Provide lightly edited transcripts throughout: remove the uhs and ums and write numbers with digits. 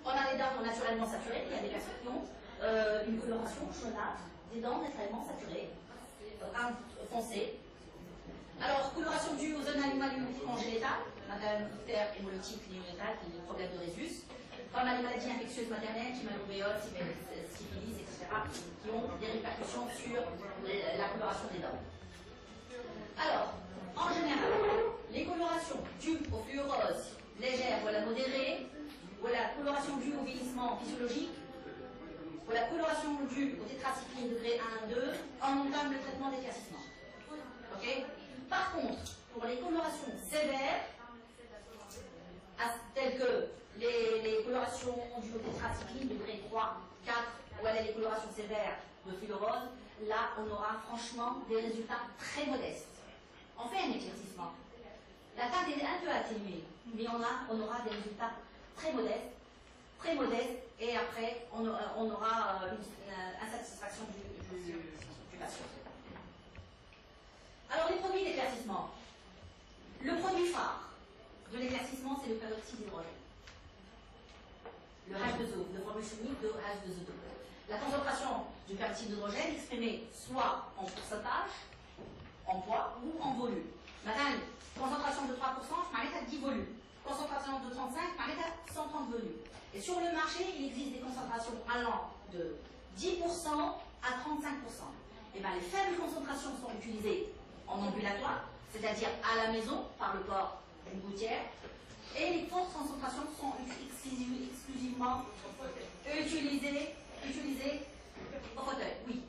On a les dents naturellement saturées, il y a des personnes qui ont une coloration jaunâtre, des dents naturellement saturées, foncées. Alors, coloration due aux anomalies congénitales, madame terre hémolytique néonatale, qui est le problème de Rhésus, comme à les maladies infectieuses maternelles, malobéole, syphilis, etc., qui ont des répercussions sur la coloration des dents. Alors, en général, les colorations dues aux fluoroses légères ou à la modérée, ou la coloration due au vieillissement physiologique, ou la coloration due au tétracycline degré 1 2, en entame le traitement d'éclaircissement. Ok. Par contre, pour les colorations sévères, telles que les colorations dues au tétracycline degré 3, 4, ou les colorations sévères de fluorose, là, on aura franchement des résultats très modestes. On fait un éclaircissement. La teinte est un peu atténuée, mais on aura des résultats très modestes, et après, on aura une insatisfaction du patient. Alors, les produits d'éclaircissement. Le produit phare de l'éclaircissement, c'est le peroxyde d'hydrogène. Le H2O, de formule chimique de H2O2. La concentration du peroxyde d'hydrogène exprimée soit en pourcentage, en poids ou en volume. Madame, concentration de 3%, je m'arrête à 10 volumes. Concentration de 35, je m'arrête à 130 volumes. Et sur le marché, il existe des concentrations allant de 10% à 35%. Et bien, les faibles concentrations sont utilisées en ambulatoire, c'est-à-dire à la maison, par le port d'une gouttière, et les fortes concentrations sont exclusivement utilisées au fauteuil. Oui.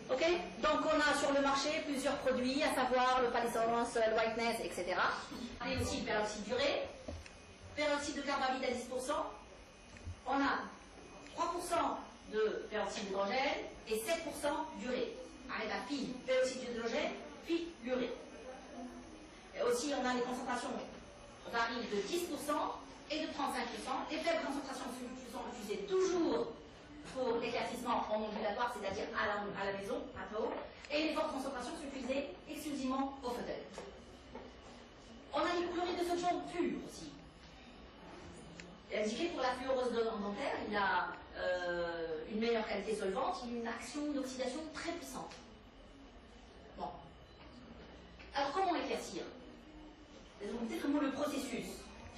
Ok, donc on a sur le marché plusieurs produits, à savoir le palissalance, le whiteness, etc. Et aussi le peroxyde d'urée, peroxyde de carbamide à 10%. On a 3% de peroxyde d'hydrogène et 7% d'urée. Avec la fille, peroxyde d'hydrogène, puis l'urée. Et aussi, on a les concentrations varient de 10% et de 35%. Les faibles concentrations sont utilisées toujours pour l'éclaircissement en ambulatoire, c'est-à-dire à la maison, à peau, et les fortes concentrations sont utilisées exclusivement au fauteuil. On a les chlorides de sodium pur aussi. Indiqué pour la fluorose dentaire, il a une meilleure qualité solvante, il a une action d'oxydation très puissante. Bon. Alors comment éclaircir? Peut-être le processus.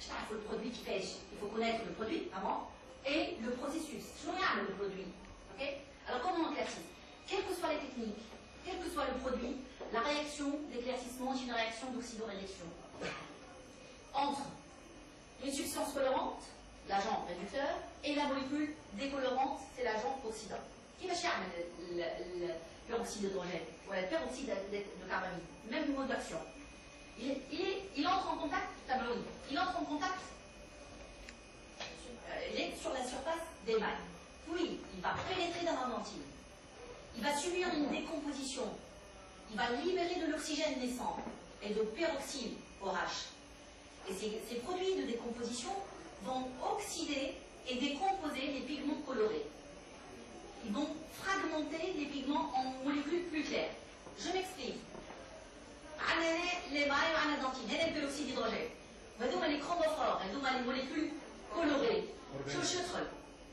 Il faut le produit qui pêche. Il faut connaître le produit avant et le processus. Je regarde le produit. Okay. Alors comment on éclaircit? Quelles que soient les techniques, quel que soit le produit, la réaction d'éclaircissement est une réaction d'oxydoréduction. Entre une substance colorante, l'agent réducteur, et la molécule décolorante, c'est l'agent oxydant. Qui va chercher le peroxyde d'hydrogène ou le peroxyde de carbamide? Même mode d'action. Il entre en contact, il entre en contact, il est sur la surface des mailles. Puis, il va pénétrer dans la dentine. Il va subir une décomposition. Il va libérer de l'oxygène naissant et de peroxyde OH. Et ces produits de décomposition vont oxyder et décomposer les pigments colorés. Ils vont fragmenter les pigments en molécules plus claires. Je m'explique. Les mailles et la dentine, et le peroxyde d'hydrogène. Les chromophores, les molécules colorées.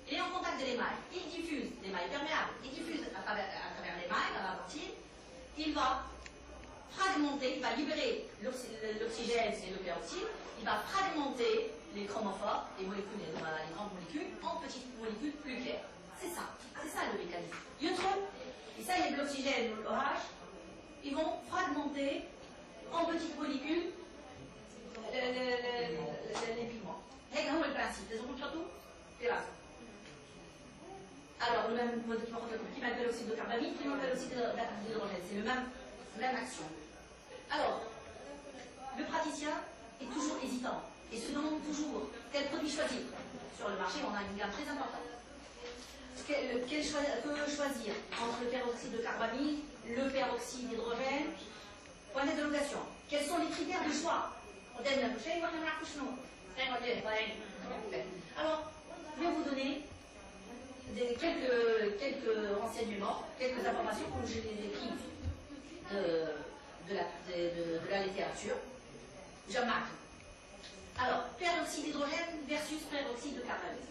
Il est en contact de l'émail. Il diffuse, l'émail perméable, il diffuse à travers l'émail, dans la dentine. Il va fragmenter, il va libérer l'oxygène et le peroxyde. Il va fragmenter les chromophores, les molécules, les grandes molécules, en petites molécules plus claires. C'est ça le mécanisme. Et ça, il y a de l'oxygène, l'OH, ils vont fragmenter en petites molécules les pigments. C'est le principe. Alors, le même mode qui m'appelle aussi de carbamide, qui m'appelle aussi d'hydrogène. C'est la même action. Alors, le praticien est toujours hésitant et se demande toujours quel produit choisir. Sur le marché, on a une gamme très importante. Peut choisir entre le peroxyde de carbamide, le peroxyde d'hydrogène. Point d'interrogation. Quels sont les critères de choix? Alors, je vais vous donner quelques renseignements, quelques informations que j'ai écrites de la littérature. جمعتهم. Alors, peroxyde d'hydrogène versus peroxyde de carbamide.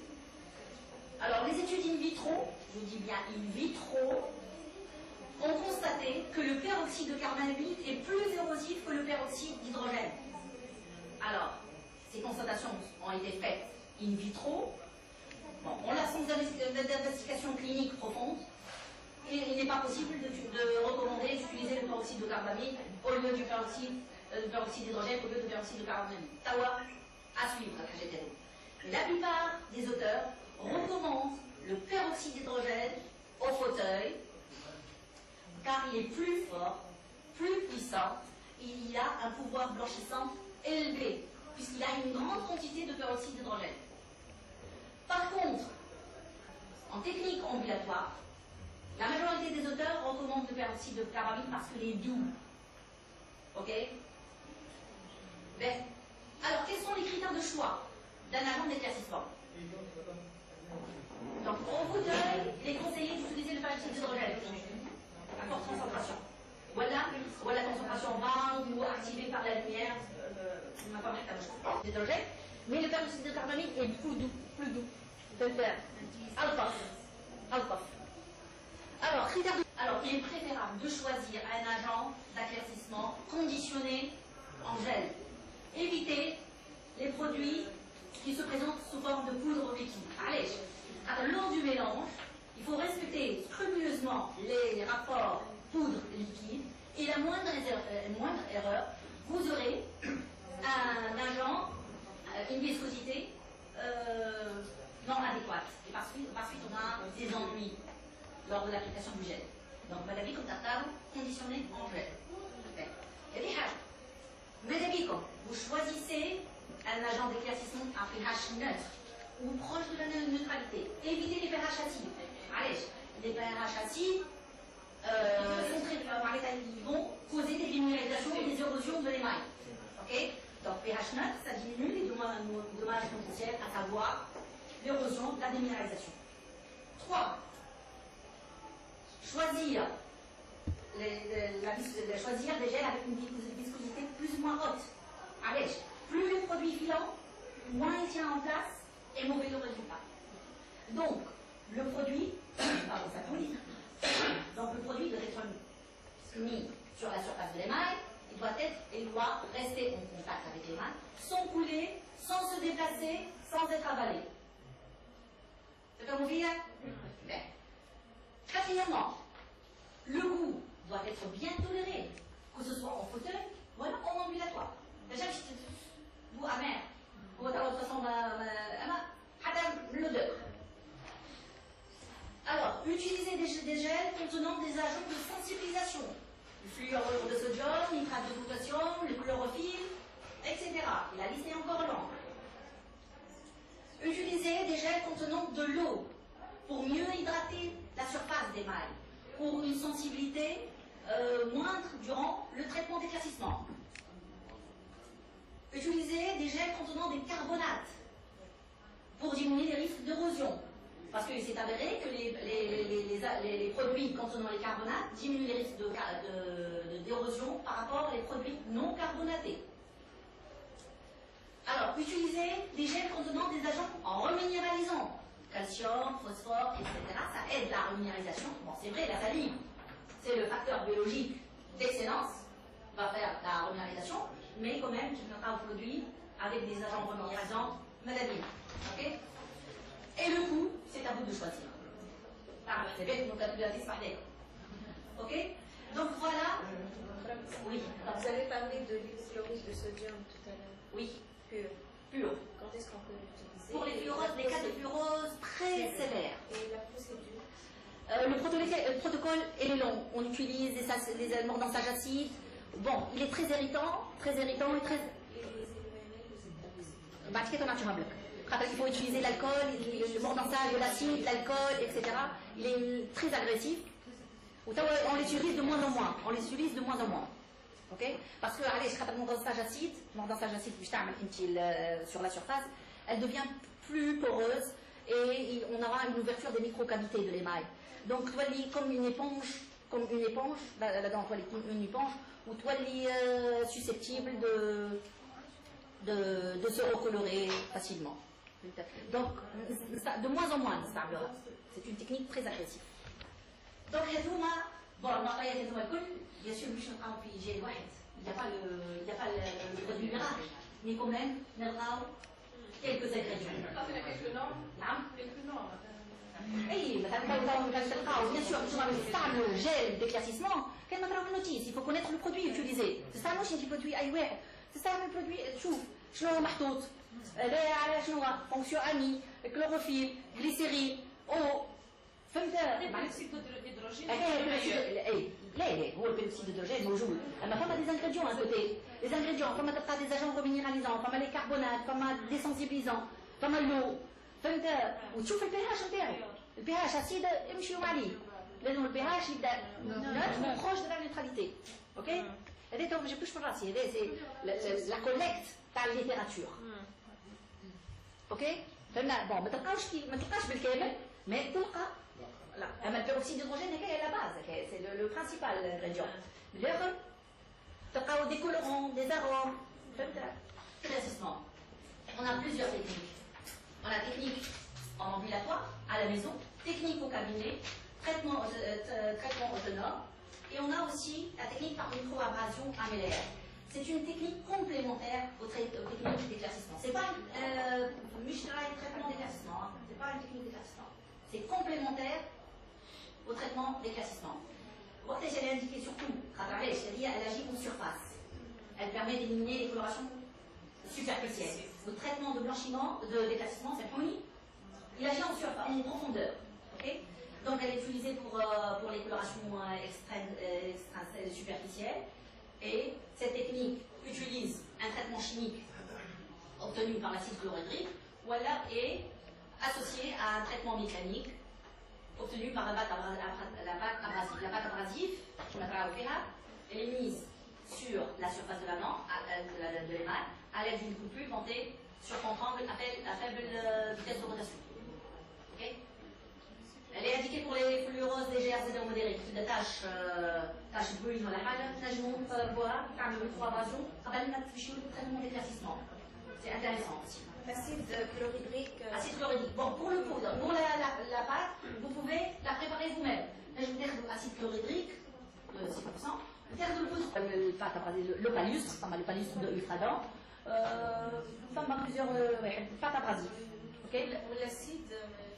Alors, les études in vitro, je dis bien in vitro, ont constaté que le peroxyde de carbamide est plus érosif que le peroxyde d'hydrogène. Alors, ces constatations ont été faites in vitro. Bon, en l'absence d'investigation clinique profonde, il n'est pas possible de recommander d'utiliser le peroxyde de carbamide au lieu du peroxyde d'hydrogène, au lieu du peroxyde de carbamide. Tawa, à suivre la KGTO. Mais la plupart des auteurs recommandent le peroxyde d'hydrogène au fauteuil, car il est plus fort, plus puissant, et il a un pouvoir blanchissant élevé, puisqu'il a une grande quantité de peroxyde d'hydrogène. Par contre, en technique ambulatoire, la majorité des auteurs recommandent le peroxyde de carbamide parce qu'il est doux. Ok? Ben, alors, quels sont les critères de choix d'un agent d'éclaircissement? Donc, au fauteuil, il est conseillé d'utiliser le peroxyde d'hydrogène à forte concentration. Voilà la concentration basse ou activée par la lumière, d'hydrogène, mais le peroxyde de carbamide est plus doux. Alors, il est préférable de choisir un agent d'éclaircissement conditionné en gel. Évitez les produits qui se présentent sous forme de poudre liquide. Allez, lors du mélange, il faut respecter scrupuleusement les rapports poudre-liquide et la moindre erreur, vous aurez un agent, une viscosité non adéquate. Et par suite, on a des ennuis lors de l'application du gel. Donc, madame, comme tartare, conditionné en gel. Il y a des haches. Madame, vous choisissez un agent d'éclaircissement à pH neutre ou proche de la neutralité. Évitez les pH acides. Allez, les pH acides ils vont causer des déminéralisations et des érosions de l'émail. Ok? Donc pH neutre, ça diminue les dommages potentiels, à savoir l'érosion, la déminéralisation. 3. Choisir des gels avec une viscosité plus ou moins haute. Allez, plus le produit filant, moins il tient en place et mauvais le résultat. Donc, le produit, donc le produit doit être mis sur la surface de l'émail, il doit rester en contact avec l'émail, sans couler, sans se déplacer, sans être avalé. C'est comme vous dire? Quatrièmement, le goût doit être bien toléré, que ce soit en fauteuil ou en ambulatoire. Déjà, goût amer, ou de toute façon, l'odeur. Alors, utilisez des gels contenant des agents de sensibilisation. Le fluorure de sodium, nitrate de potassium, le chlorophylle, etc. Et la liste est encore longue. Utilisez des gels contenant de l'eau pour mieux hydrater la surface d'émail, pour une sensibilité moindre durant le traitement d'éclaircissement. Utilisez des gels contenant des carbonates pour diminuer les risques d'érosion. Parce qu'il s'est avéré que les produits contenant les carbonates diminuent les risques d'érosion par rapport aux produits non carbonatés. Alors, utilisez des gels contenant des agents reminéralisants. Calcium, phosphore, etc. Ça aide la reminéralisation. Bon, c'est vrai, la salive, c'est le facteur biologique d'excellence, va faire la reminéralisation, mais quand même, tu n'as pas un produit avec des agents reminéralisants maladies. Ok? Et le coût, c'est à vous de choisir. C'est bête, donc la disparaît. Ok? Donc voilà. Oui. Vous avez parlé de l'hydrochloride de sodium tout à l'heure. Oui. Pur. Quand est-ce qu'on peut l'utiliser? Pour les fluoroses, les cas de fluorose très sévères. Et la procédure? Le protocole, il est long. On utilise les mordansages acides. Bon, il est très irritant et très... Et les LUML, Il faut utiliser l'alcool, le mordançage de l'acide, l'alcool, etc. Il est très agressif. On les utilise de moins en moins. Ok? Parce que le mordançage acide sur la surface, elle devient plus poreuse et on aura une ouverture des microcavités de l'émail. Donc, comme une éponge, la dent, une éponge, ou susceptible se recolorer facilement. Donc, de moins en moins, c'est une technique très agressive. Donc, bon, bien sûr, il n'y a pas le produit miracle, mais quand même, il y a quelques ingrédients. Oui, bien sûr, le gel d'éclaircissement, quel notice, il faut connaître le produit utilisé. C'est ça, le produit aïoué. C'est ça, le produit, je l'ai محطوط. شنو fonction amie, chlorophylle, glycérine, eau. فهمت؟ البيروكسيد الهيدروجين لا هو البيروكسيد الهيدروجين موجود اما فما دي انغريديون ان كوتي دي انغريديون فما تبقى دي اجون ريمينيراليزون فما لي كربونات فما دي سنسيبيزون فما اللو فهمت وتشوف البي اتش نتاعو البي اتش اسيد امشيو عليه لانه البي اتش يبدا نوتر بروش دو لا نيوتراليتي اوكي هذا تو ما جبتوش من راسي هذا سي لا كوليكت تاع الليتيراتور اوكي فهمنا بون ما تلقاش بالكامل مي تلقى لا le peroxyde d'hydrogène est la base, c'est le principal ingrédient. L'autre, تلقاو des colorants, des arômes. Éclaircissement. On a plusieurs techniques. On a technique en ambulatoire, à la maison, technique au cabinet, traitement autonome, et on a aussi la technique par microabrasion améliorée. C'est une technique complémentaire aux techniques d'éclaircissement. C'est pas un traitement d'éclaircissement, c'est pas une technique d'éclaircissement. C'est complémentaire au traitement d'éclaircissement. Elle est indiquée surtout, c'est-à-dire elle agit en surface. Elle permet d'éliminer les colorations superficielles. Le traitement de blanchiment, d'éclaircissement, c'est le il agit en surface, en profondeur. Okay. Donc elle est utilisée pour les colorations superficielles. Et cette technique utilise un traitement chimique obtenu par l'acide chlorhydrique, voilà, et associé à un traitement mécanique obtenu par la pâte abrasive. La pâte abrasive, elle est mise sur la surface de la lampe, de l'émail, à l'aide d'une coupule montée sur contre-angle à faible vitesse de rotation. Okay. Elle est indiquée pour les fluoroses légères et modérées, qui de taches brunes ou la halle, نجموا voir, car le microabrasion, قبل ما تفشوا le traitement d'éclaircissement. C'est intéressant aussi. Acide chlorhydrique. Acide chlorhydrique. Bon, pour le poudre, pour la pâte, vous pouvez la préparer vous-même. Je vais dire acide chlorhydrique, 6%. Faire de poudre. Le palustre, le palustre de Ultradan. Plusieurs pâtes abrasives. Okay. L'acide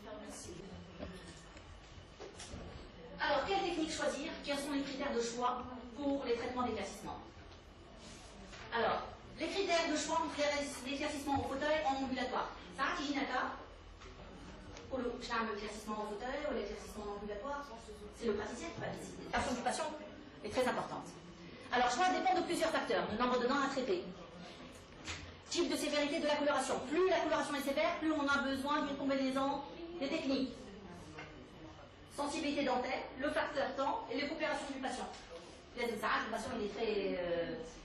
pharmaceutique. Alors, quelle technique choisir? Quels sont les critères de choix pour les traitements d'éclaircissement? Alors, les critères de choix entre l'éclaircissement au fauteuil en ambulatoire. Ça a pour l'éclaircissement au fauteuil ou l'éclaircissement en ambulatoire, c'est le praticien qui va décider. La fonction du patient est très importante. Alors, choix dépend de plusieurs facteurs. Le nombre de dents à traiter. Type de sévérité de la coloration. Plus la coloration est sévère, plus on a besoin d'une combinaison des techniques. Sensibilité dentaire, le facteur temps et les coopérations du patient. Le patient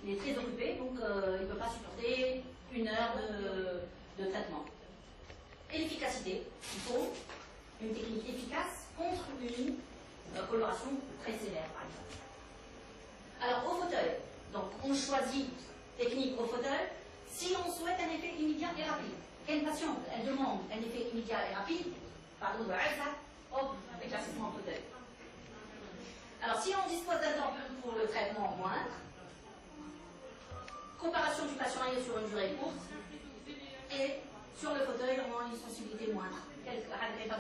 il est très occupé, donc il ne peut pas supporter une heure de traitement. Et l'efficacité, il faut une technique efficace contre une coloration très sévère, par exemple. Alors, au fauteuil, donc on choisit technique au fauteuil si on souhaite un effet immédiat et rapide. Quelle patiente, elle demande un effet immédiat et rapide, pardon, hop, éclaircissement en fauteuil. Alors, si on dispose d'un temps pour le traitement moindre, coopération du patient sur une durée courte, et sur le fauteuil, on a une sensibilité